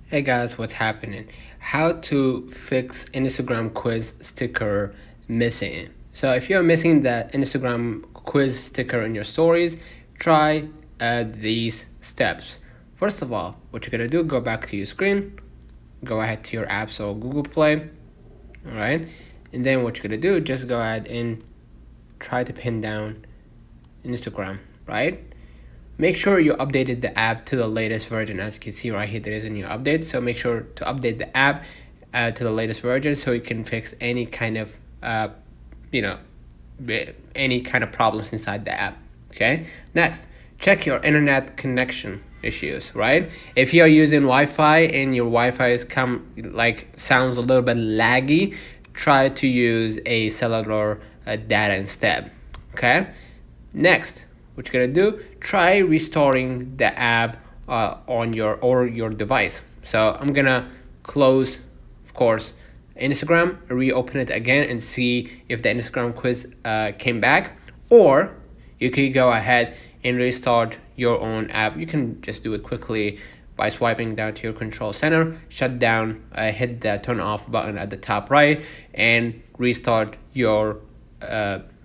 Hey guys, what's happening? How to fix Instagram quiz sticker missing. So if you're missing that Instagram quiz sticker in your stories, try these steps. First of all, what you're gonna do, go back to your screen, go ahead to your apps or Google Play, all right? And then what you're gonna do, just go ahead and try to pin down Instagram, right? Make sure you updated the app to the latest version. As you can see right here, there is a new update. So make sure to update the app to the latest version so you can fix any kind of, any kind of problems inside the app. Okay. Next, check your internet connection issues. Right. If you are using Wi-Fi and your Wi-Fi is sounds a little bit laggy, try to use a cellular data instead. Okay. Next, what you're gonna do, try restoring the app on your device. So I'm gonna close, of course, Instagram, reopen it again and see if the Instagram quiz came back, or you could go ahead and restart your own app. You can just do it quickly by swiping down to your control center, shut down, hit the turn off button at the top right, and restart your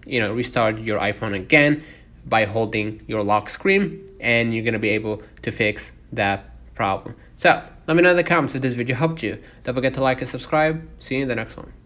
restart your iPhone again by holding your lock screen, and you're gonna be able to fix that problem. So let me know in the comments if this video helped you. Don't forget to like and subscribe. See you in the next one.